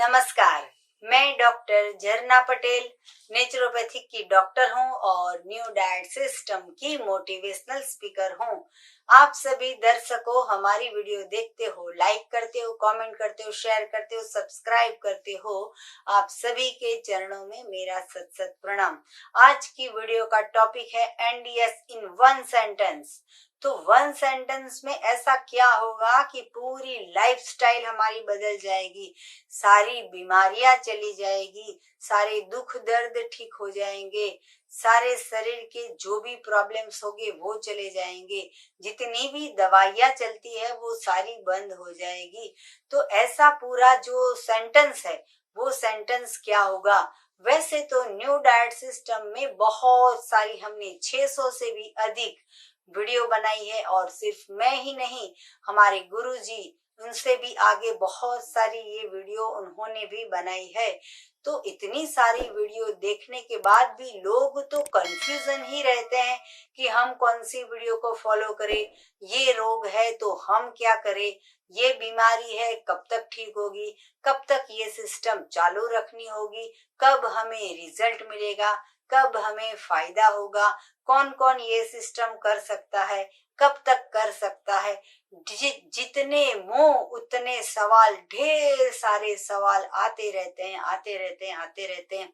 नमस्कार, मैं डॉक्टर झरना पटेल नेचुरोपैथिक की डॉक्टर हूं और न्यू डाइट सिस्टम की मोटिवेशनल स्पीकर हूं। आप सभी दर्शकों हमारी वीडियो देखते हो, लाइक करते हो, कमेंट करते हो, शेयर करते हो, सब्सक्राइब करते हो। आप सभी के चरणों में मेरा सत सत प्रणाम। आज की वीडियो का टॉपिक है एनडीएस इन वन सेंटेंस। तो वन सेंटेंस में ऐसा क्या होगा कि पूरी लाइफस्टाइल हमारी बदल जाएगी, सारी बीमारियां चली जाएगी, सारे दुख दर्द ठीक हो जाएंगे, सारे शरीर के जो भी प्रॉब्लम्स होंगे वो चले जाएंगे, जितनी भी दवाइयां चलती है वो सारी बंद हो जाएगी। तो ऐसा पूरा जो सेंटेंस है वो सेंटेंस क्या होगा? वैसे तो न्यू डाइट सिस्टम में बहुत सारी हमने 600 से भी अधिक वीडियो बनाई है और सिर्फ मैं ही नहीं, हमारे गुरुजी, उनसे भी आगे बहुत सारी ये वीडियो उन्होंने भी बनाई है। तो इतनी सारी वीडियो देखने के बाद भी लोग तो कंफ्यूजन ही रहते हैं कि हम कौन सी वीडियो को फॉलो करें। ये रोग है तो हम क्या करें, ये बीमारी है कब तक ठीक होगी, कब तक ये सिस्टम चालू रखनी होगी, कब हमें रिजल्ट मिलेगा, कब हमें फायदा होगा, कौन कौन ये सिस्टम कर सकता है, कब तक कर सकता है। जितने मुंह उतने सवाल, ढेर सारे सवाल आते रहते हैं।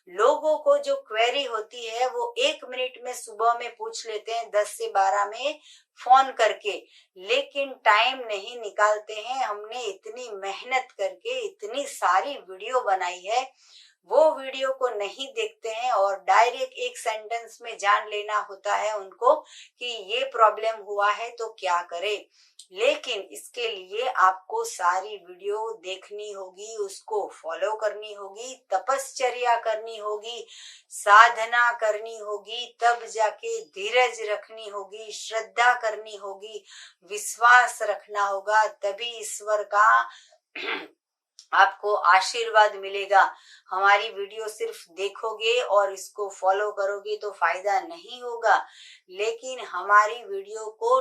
लोगों को जो क्वेरी होती है वो 1 मिनट में सुबह में पूछ लेते हैं, 10 से 12 में फोन करके, लेकिन टाइम नहीं निकालते हैं। हमने इतनी मेहनत करके इतनी सारी वीडियो बनाई है, वो वीडियो को नहीं देखते हैं और डायरेक्ट एक सेंटेंस में जान लेना होता है उनको कि ये प्रॉब्लम हुआ है तो क्या करें। लेकिन इसके लिए आपको सारी वीडियो देखनी होगी, उसको फॉलो करनी होगी, तपश्चर्या करनी होगी, साधना करनी होगी, तब जाके धीरज रखनी होगी, श्रद्धा करनी होगी, विश्वास रखना होगा, तभी ईश्वर का आपको आशीर्वाद मिलेगा। हमारी वीडियो सिर्फ देखोगे और इसको फॉलो करोगे तो फायदा नहीं होगा, लेकिन हमारी वीडियो को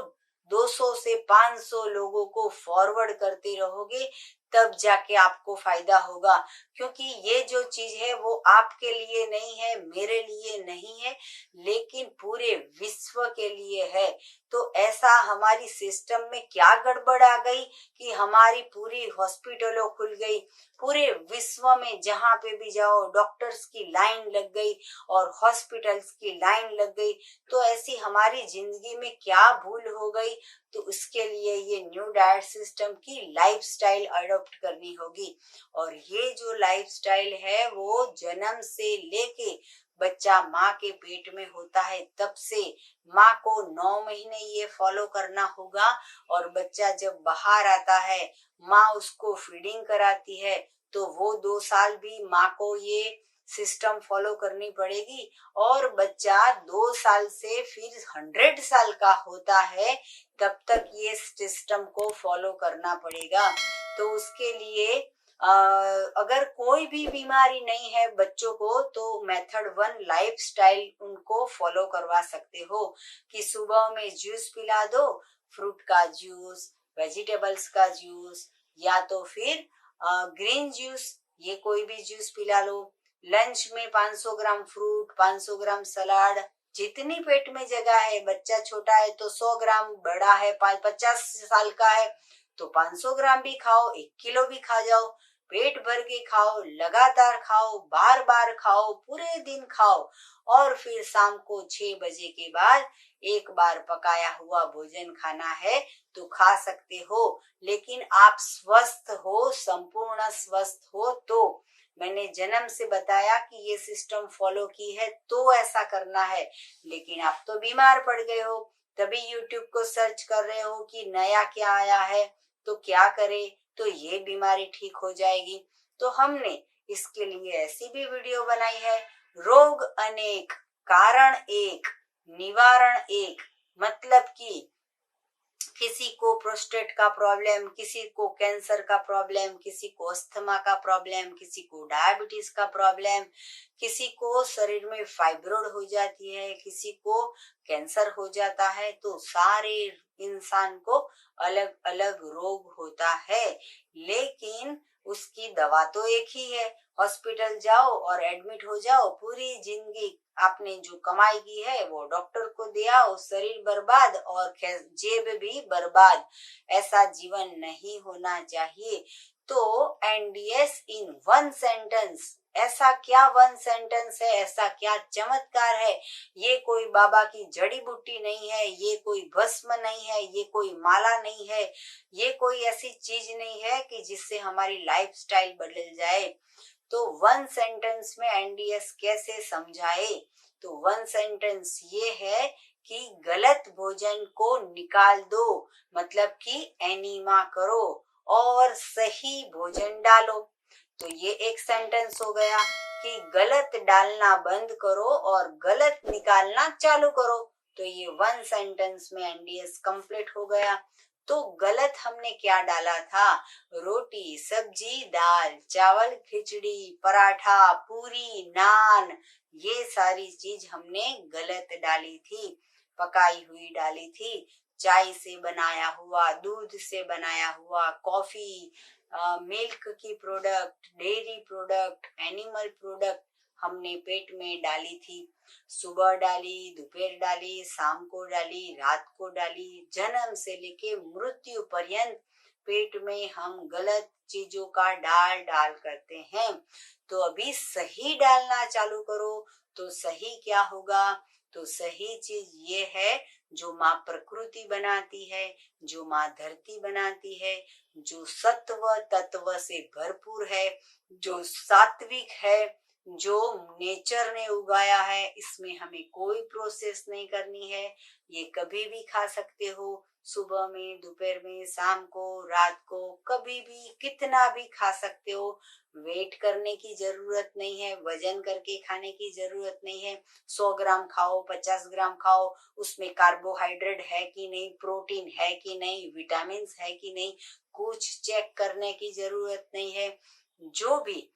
200 से 500 लोगों को फॉरवर्ड करते रहोगे तब जाके आपको फायदा होगा। क्योंकि ये जो चीज है वो आपके लिए नहीं है, मेरे लिए नहीं है, लेकिन पूरे विश्व के लिए है। तो ऐसा हमारी सिस्टम में क्या गड़बड़ आ गई कि हमारी पूरी हॉस्पिटलों खुल गई, पूरे विश्व में जहां पे भी जाओ डॉक्टर्स की लाइन लग गई और हॉस्पिटल्स की लाइन लग गई। तो ऐसी हमारी जिंदगी में क्या भूल हो गई? तो उसके लिए ये न्यू डाइट सिस्टम की लाइफस्टाइल अडॉप्ट करनी होगी। और ये जो लाइफस्टाइल है वो जन्म से लेके बच्चा माँ के पेट में होता है तब से माँ को 9 महीने ये फॉलो करना होगा। और बच्चा जब बाहर आता है, माँ उसको फीडिंग कराती है, तो वो 2 साल भी माँ को ये सिस्टम फॉलो करनी पड़ेगी। और बच्चा 2 साल से फिर 100 साल का होता है तब तक ये सिस्टम को फॉलो करना पड़ेगा। तो उसके लिए अगर कोई भी बीमारी नहीं है बच्चों को तो मेथड 1 लाइफस्टाइल उनको फॉलो करवा सकते हो कि सुबह में जूस पिला दो, फ्रूट का जूस, वेजिटेबल्स का जूस, या तो फिर ग्रीन जूस, ये कोई भी जूस पिला लो। लंच में 500 ग्राम फ्रूट, 500 ग्राम सलाद, जितनी पेट में जगह है, बच्चा छोटा है तो 100 ग्राम, बड़ा है 50 साल का है तो 500 ग्राम भी खाओ, 1 किलो भी खा जाओ, पेट भर के खाओ, लगातार खाओ, बार बार खाओ, पूरे दिन खाओ। और फिर शाम को 6 बजे के बाद एक बार पकाया हुआ भोजन खाना है तो खा सकते हो, लेकिन आप स्वस्थ हो, संपूर्ण स्वस्थ हो। तो मैंने जन्म से बताया कि ये सिस्टम फॉलो की है तो ऐसा करना है, लेकिन आप तो बीमार पड़ गए हो, तभी यूट्यूब को सर्च कर रहे हो कि नया क्या आया है तो क्या करे तो ये बीमारी ठीक हो जाएगी। तो हमने इसके लिए ऐसी भी वीडियो बनाई है, रोग अनेक, कारण एक, निवारण एक। मतलब कि किसी को प्रोस्टेट का प्रॉब्लम, किसी को कैंसर का प्रॉब्लम, किसी को अस्थमा का प्रॉब्लम, किसी को डायबिटीज का प्रॉब्लम, किसी को शरीर में फाइब्रोइड हो जाती है, किसी को कैंसर हो जाता है। तो सारे इंसान को अलग अलग रोग होता है, लेकिन उसकी दवा तो एक ही है, हॉस्पिटल जाओ और एडमिट हो जाओ, पूरी जिंदगी आपने जो कमाई की है वो डॉक्टर को दे आओ, शरीर बर्बाद और जेब भी बर्बाद। ऐसा जीवन नहीं होना चाहिए। तो एनडीएस इन वन सेंटेंस, ऐसा क्या वन सेंटेंस है, ऐसा क्या चमत्कार है? ये कोई बाबा की जड़ी बूटी नहीं है, ये कोई भस्म नहीं है, ये कोई माला नहीं है, ये कोई ऐसी चीज नहीं है कि जिससे हमारी लाइफस्टाइल बदल जाए। तो वन सेंटेंस में एनडीएस कैसे समझाए? तो वन सेंटेंस ये है कि गलत भोजन को निकाल दो, मतलब कि एनीमा करो और सही भोजन डालो। तो ये एक सेंटेंस हो गया कि गलत डालना बंद करो और गलत निकालना चालू करो। तो ये वन सेंटेंस में एनडीएस कंप्लीट हो गया। तो गलत हमने क्या डाला था? रोटी, सब्जी, दाल, चावल, खिचड़ी, पराठा, पूरी, नान, ये सारी चीज हमने गलत डाली थी, पकाई हुई डाली थी। चाय से बनाया हुआ, दूध से बनाया हुआ, कॉफी, मिल्क की product, dairy product, animal product हमने पेट में डाली थी। सुबह डाली, दोपहर डाली, शाम को डाली, रात को डाली, जन्म से लेके मृत्यु पर्यंत पेट में हम गलत चीजों का डाल डाल करते हैं। तो अभी सही डालना चालू करो। तो सही क्या होगा? तो सही चीज ये है जो माँ प्रकृति बनाती है, जो माँ धरती बनाती है, जो सत्व तत्व से भरपूर है, जो सात्विक है, जो नेचर ने उगाया है। इसमें हमें कोई प्रोसेस नहीं करनी है। ये कभी भी खा सकते हो, सुबह में, दोपहर में, शाम को, रात को, कभी भी कितना भी खा सकते हो। वेट करने की जरूरत नहीं है, वजन करके खाने की जरूरत नहीं है। 100 ग्राम खाओ, 50 ग्राम खाओ, उसमें कार्बोहाइड्रेट है कि नहीं, प्रोटीन है कि नहीं, विटामिन है कि नहीं, कुछ चेक करने की जरूरत नहीं है। जो भी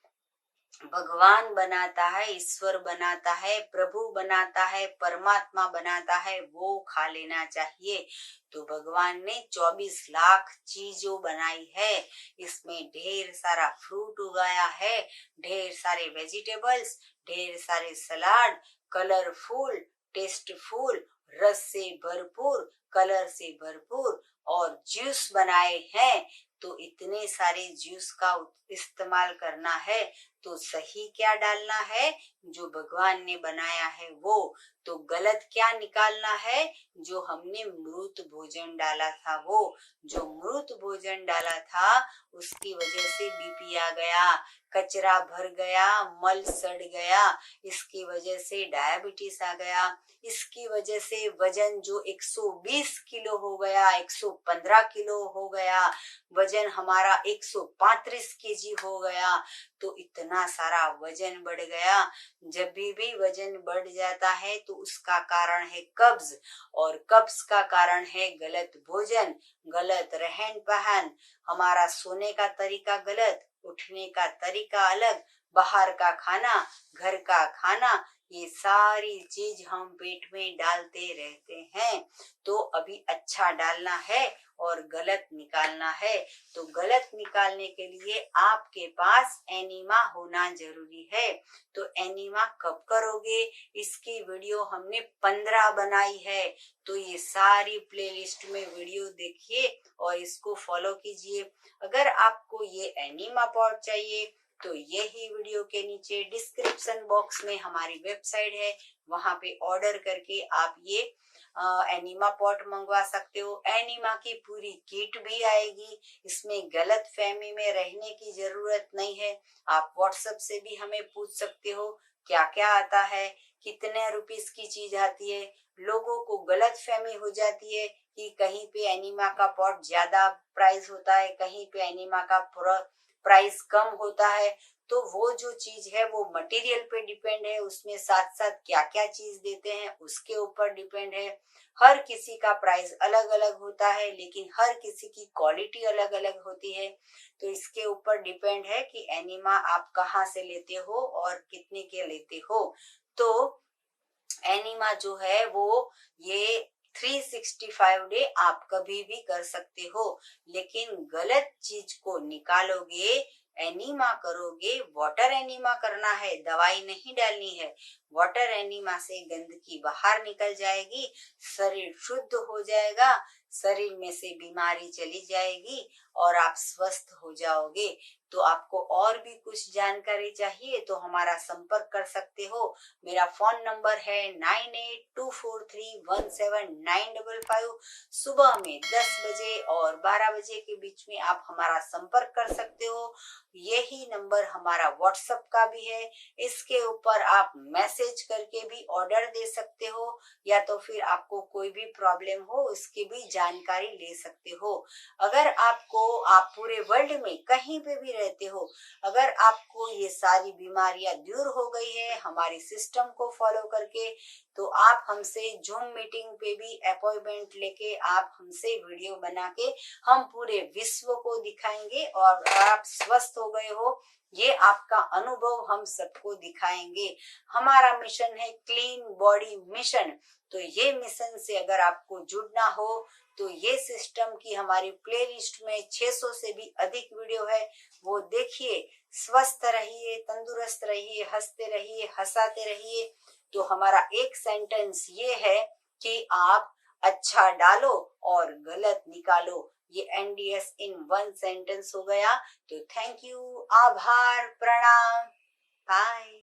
भगवान बनाता है, ईश्वर बनाता है, प्रभु बनाता है, परमात्मा बनाता है, वो खा लेना चाहिए। तो भगवान ने 24 लाख चीजों बनाई है। इसमें ढेर सारा फ्रूट उगाया है, ढेर सारे वेजिटेबल्स, ढेर सारे सलाद, कलरफुल, टेस्टफुल, रस से भरपूर, कलर से भरपूर, और जूस बनाए हैं। तो इतने सारे जूस का इस्तेमाल करना है। तो सही क्या डालना है? जो भगवान ने बनाया है वो। तो गलत क्या निकालना है? जो हमने मृत भोजन डाला था वो। जो मृत भोजन डाला था उसकी वजह से बीपी आ गया, कचरा भर गया, मल सड़ गया, इसकी वजह से डायबिटीज आ गया, इसकी वजह से वजन जो 120 किलो हो गया, 115 किलो हो गया, वजन हमारा 135 केजी हो गया। तो इतना सारा वजन बढ़ गया। जब भी वजन बढ़ जाता है तो उसका कारण है कब्ज, और कब्ज का कारण है गलत भोजन, गलत रहन पहन, हमारा सोने का तरीका गलत, उठने का तरीका अलग, बाहर का खाना, घर का खाना, ये सारी चीज हम पेट में डालते रहते हैं। तो अभी अच्छा डालना है और गलत निकालना है। तो गलत निकालने के लिए आपके पास एनीमा होना जरूरी है। तो एनीमा कब करोगे? इसकी वीडियो हमने 15 बनाई है। तो ये सारी प्लेलिस्ट में वीडियो देखिए और इसको फॉलो कीजिए। अगर आपको ये एनीमा पॉट चाहिए तो यही वीडियो के नीचे डिस्क्रिप्शन बॉक्स में हमारी वेबसाइट है, वहां पे ऑर्डर करके आप ये एनीमा पॉट मंगवा सकते हो। एनीमा की पूरी किट भी आएगी। इसमें गलत फहमी में रहने की जरूरत नहीं है। आप व्हाट्सएप से भी हमें पूछ सकते हो क्या क्या आता है, कितने रुपीस की चीज आती है। लोगों को गलत फहमी हो जाती है कि कहीं पे एनीमा का पॉट ज्यादा प्राइस होता है, कहीं पे एनीमा का प्राइस कम होता है। तो वो जो चीज है वो मटेरियल पे डिपेंड है, उसमें साथ साथ क्या क्या चीज देते हैं उसके ऊपर डिपेंड है। हर किसी का प्राइस अलग अलग होता है, लेकिन हर किसी की क्वालिटी अलग अलग होती है। तो इसके ऊपर डिपेंड है कि एनीमा आप कहाँ से लेते हो और कितने के लेते हो। तो एनीमा जो है वो ये 365 डे आप कभी भी कर सकते हो, लेकिन गलत चीज को निकालोगे, एनीमा करोगे, वाटर एनीमा करना है, दवाई नहीं डालनी है। वाटर एनीमा से गंदगी बाहर निकल जाएगी, शरीर शुद्ध हो जाएगा, शरीर में से बीमारी चली जाएगी और आप स्वस्थ हो जाओगे। तो आपको और भी कुछ जानकारी चाहिए तो हमारा संपर्क कर सकते हो। मेरा फोन नंबर है 9824317955। सुबह में 10 बजे और 12 बजे के बीच में आप हमारा संपर्क कर सकते हो। यही नंबर हमारा व्हाट्सएप का भी है। इसके ऊपर आप मैसेज करके भी ऑर्डर दे सकते हो, या तो फिर आपको कोई भी प्रॉब्लम हो उसकी भी जानकारी ले सकते हो। अगर आप पूरे वर्ल्ड में कहीं पे भी रहते हो, अगर आपको ये सारी बीमारियां दूर हो गई है हमारी सिस्टम को फॉलो करके, तो आप हमसे जूम मीटिंग पे भी अपॉइंटमेंट लेके आप हमसे वीडियो बना के हम पूरे विश्व को दिखाएंगे और आप स्वस्थ हो गए हो ये आपका अनुभव हम सबको दिखाएंगे। हमारा मिशन है क्लीन बॉडी मिशन। तो ये मिशन से अगर आपको जुड़ना हो तो ये सिस्टम की हमारी प्लेलिस्ट में 600 से भी अधिक वीडियो है, वो देखिए। स्वस्थ रहिए, तंदुरुस्त रहिए, हंसते रहिए, हंसाते रहिए। तो हमारा एक सेंटेंस ये है कि आप अच्छा डालो और गलत निकालो। ये एनडीएस इन वन सेंटेंस हो गया। तो थैंक यू, आभार, प्रणाम, बाय।